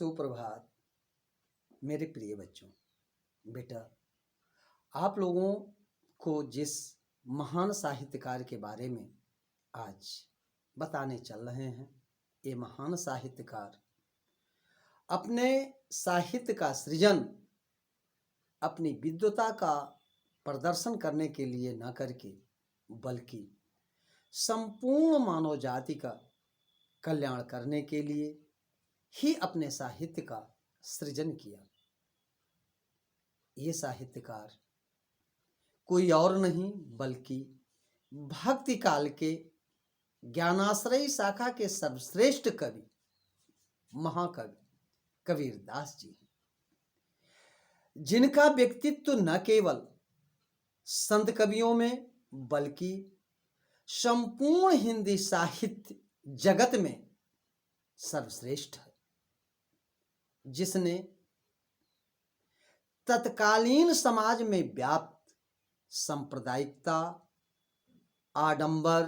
सुप्रभात मेरे प्रिय बच्चों। बेटा, आप लोगों को जिस महान साहित्यकार के बारे में आज बताने चल रहे हैं, ये महान साहित्यकार अपने साहित्य का सृजन अपनी विद्वता का प्रदर्शन करने के लिए न करके बल्कि संपूर्ण मानव जाति का कल्याण करने के लिए ही अपने साहित्य का सृजन किया। ये साहित्यकार कोई और नहीं बल्कि भक्ति काल के ज्ञानाश्रयी शाखा के सर्वश्रेष्ठ कवि महाकवि कबीरदास जी हैं, जिनका व्यक्तित्व न केवल संत कवियों में बल्कि संपूर्ण हिंदी साहित्य जगत में सर्वश्रेष्ठ है, जिसने तत्कालीन समाज में व्याप्त सांप्रदायिकता, आडंबर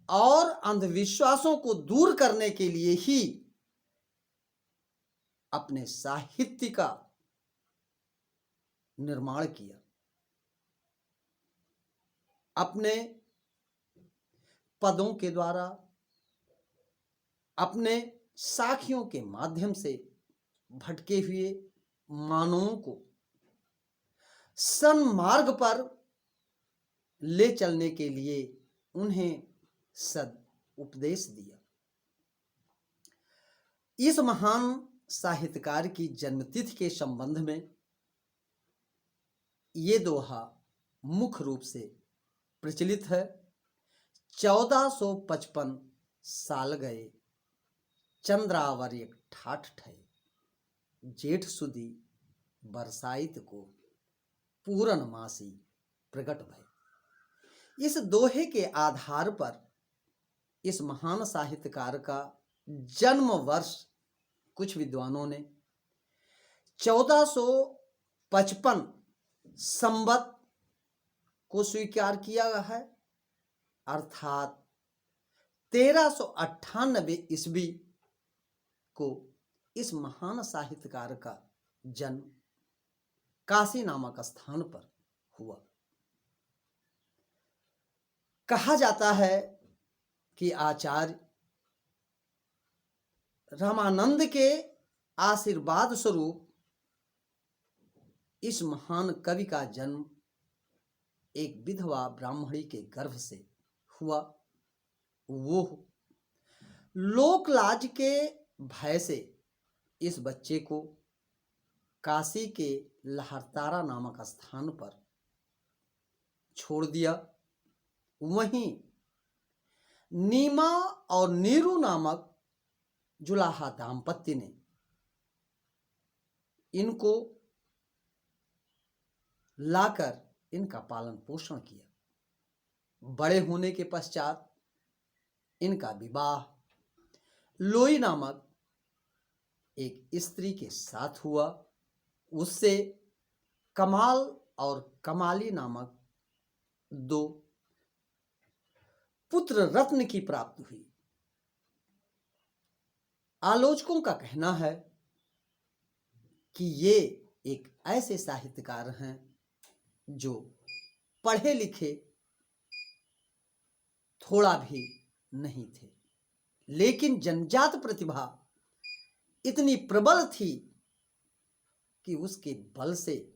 और अंधविश्वासों को दूर करने के लिए ही अपने साहित्य का निर्माण किया। अपने पदों के द्वारा, अपने साखियों के माध्यम से भटके हुए मानवों को सन्मार्ग पर ले चलने के लिए उन्हें सद उपदेश दिया। इस महान साहित्यकार की जन्मतिथि के संबंध में ये दोहा मुख्य रूप से प्रचलित है। 1455 साल गए चंद्रावर्य ठाठ ठए, जेठ सुदी बरसाइत को पूरन मासी प्रगट भय। इस दोहे के आधार पर इस महान साहित्यकार का जन्म वर्ष कुछ विद्वानों ने 1455 संवत को स्वीकार किया है, अर्थात 1398 ईस्वी को इस महान साहित्यकार का जन्म काशी नामक स्थान पर हुआ। कहा जाता है कि आचार्य रामानंद के आशीर्वाद स्वरूप इस महान कवि का जन्म एक विधवा ब्राह्मणी के गर्भ से हुआ। वो लोकलाज के भय से इस बच्चे को काशी के लहरतारा नामक स्थान पर छोड़ दिया। वहीं नीमा और नीरू नामक जुलाहा दाम्पत्य ने इनको लाकर इनका पालन पोषण किया। बड़े होने के पश्चात इनका विवाह लोई नामक एक स्त्री के साथ हुआ। उससे कमाल और कमाली नामक 2 पुत्र रत्न की प्राप्ति हुई। आलोचकों का कहना है कि ये एक ऐसे साहित्यकार हैं जो पढ़े लिखे थोड़ा भी नहीं थे, लेकिन जन्मजात प्रतिभा इतनी प्रबल थी कि उसके बल से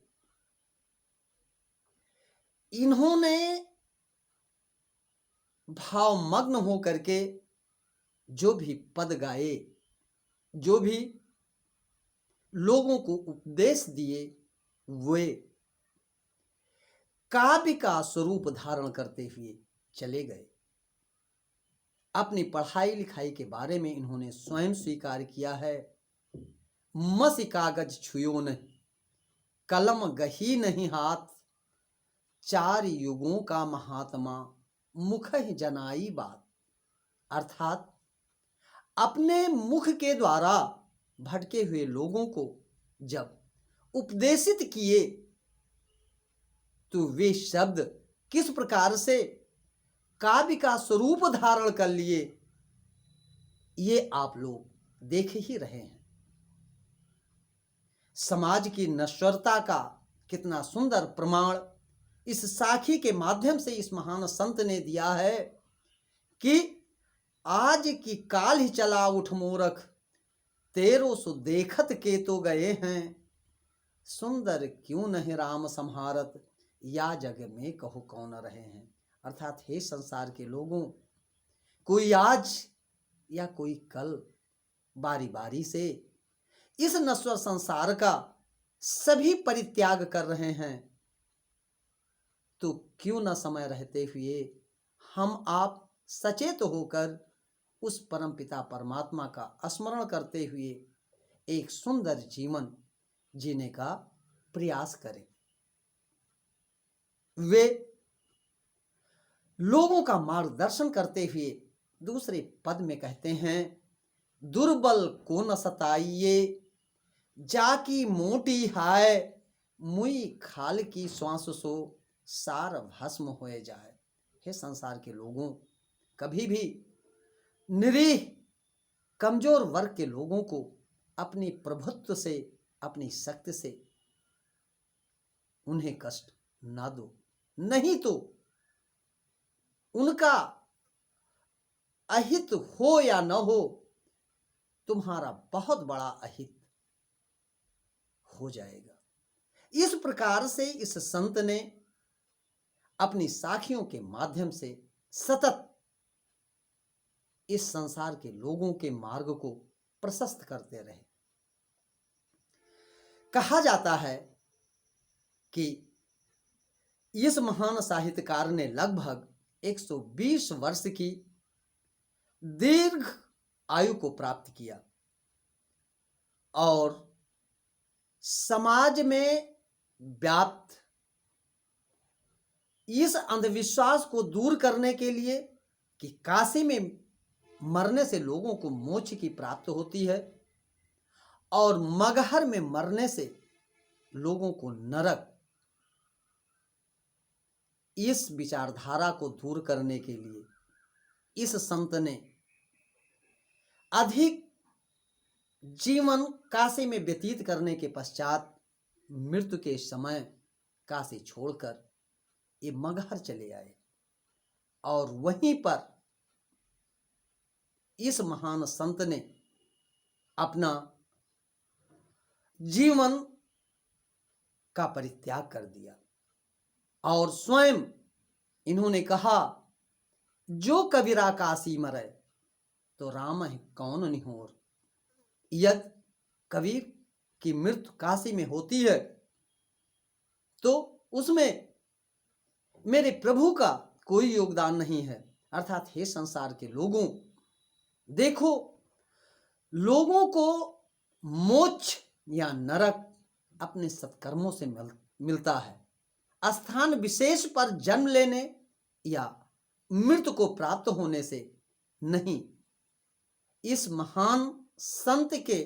इन्होंने भावमग्न होकर के जो भी पद गाए, जो भी लोगों को उपदेश दिए, वे काव्य का स्वरूप धारण करते हुए चले गए। अपनी पढ़ाई लिखाई के बारे में इन्होंने स्वयं स्वीकार किया है। मसी कागज छुयो नहीं, कलम गही नहीं हाथ, 4 युगों का महात्मा मुख ही जनाई बात। अर्थात अपने मुख के द्वारा भटके हुए लोगों को जब उपदेशित किए तो वे शब्द किस प्रकार से काव्य का स्वरूप धारण कर लिए, ये आप लोग देख ही रहे हैं। समाज की नश्वरता का कितना सुंदर प्रमाण इस साखी के माध्यम से इस महान संत ने दिया है कि आज की काल ही चला उठ मूरख, तेरो सु देखत के तो गए हैं, सुंदर क्यों नहीं राम संहारत, या जग में कहो कौन रहे हैं। अर्थात हे संसार के लोगों, कोई आज या कोई कल बारी बारी से इस नश्वर संसार का सभी परित्याग कर रहे हैं, तो क्यों न समय रहते हुए हम आप सचेत होकर उस परमपिता परमात्मा का स्मरण करते हुए एक सुंदर जीवन जीने का प्रयास करें। वे लोगों का मार्गदर्शन करते हुए दूसरे पद में कहते हैं, दुर्बल को न सताइए, जाकी मोटी हाय, मुई खाल की श्वास सो, सार भस्म होए जाए। हे संसार के लोगों, कभी भी निरीह कमजोर वर्ग के लोगों को अपनी प्रभुत्व से, अपनी शक्ति से उन्हें कष्ट ना दो, नहीं तो उनका अहित हो या न हो, तुम्हारा बहुत बड़ा अहित हो जाएगा। इस प्रकार से इस संत ने अपनी साखियों के माध्यम से सतत इस संसार के लोगों के मार्ग को प्रशस्त करते रहे। कहा जाता है कि इस महान साहित्यकार ने लगभग 120 वर्ष की दीर्घ आयु को प्राप्त किया और समाज में व्याप्त इस अंधविश्वास को दूर करने के लिए कि काशी में मरने से लोगों को मोक्ष की प्राप्ति होती है और मगहर में मरने से लोगों को नरक, इस विचारधारा को दूर करने के लिए इस संत ने अधिक जीवन काशी में व्यतीत करने के पश्चात मृत्यु के समय काशी छोड़कर ये मगहर चले आए और वहीं पर इस महान संत ने अपना जीवन का परित्याग कर दिया और स्वयं इन्होंने कहा, जो कबीरा काशी मरे तो राम है कौन निहोर। यदि कबीर की मृत्यु काशी में होती है तो उसमें मेरे प्रभु का कोई योगदान नहीं है। अर्थात हे संसार के लोगों, देखो, लोगों को मोक्ष या नरक अपने सत्कर्मों से मिलता है। स्थान विशेष पर जन्म लेने या मृत्यु को प्राप्त होने से नहीं। इस महान संत के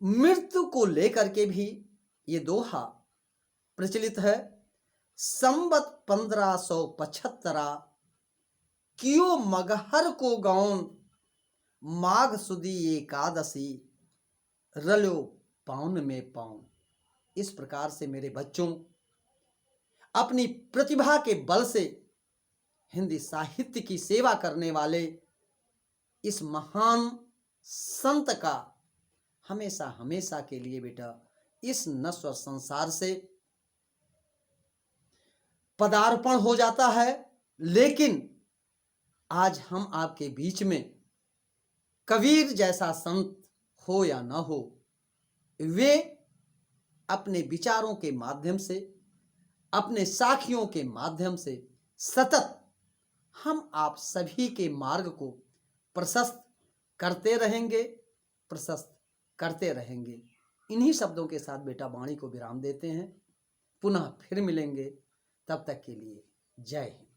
मृत्यु को लेकर के भी ये दोहा प्रचलित है, संबत 1575 कियो मगहर को गौन, माघ सुदी एकादशी रलो पाउन में पाउन। इस प्रकार से मेरे बच्चों, अपनी प्रतिभा के बल से हिंदी साहित्य की सेवा करने वाले इस महान संत का हमेशा हमेशा के लिए बेटा इस नश्वर संसार से पदार्पण हो जाता है। लेकिन आज हम आपके बीच में कबीर जैसा संत हो या ना हो, वे अपने विचारों के माध्यम से, अपने साखियों के माध्यम से सतत हम आप सभी के मार्ग को प्रशस्त करते रहेंगे, प्रशस्त करते रहेंगे। इन्हीं शब्दों के साथ बेटा वाणी को विराम देते हैं। पुनः फिर मिलेंगे, तब तक के लिए जय हिंद।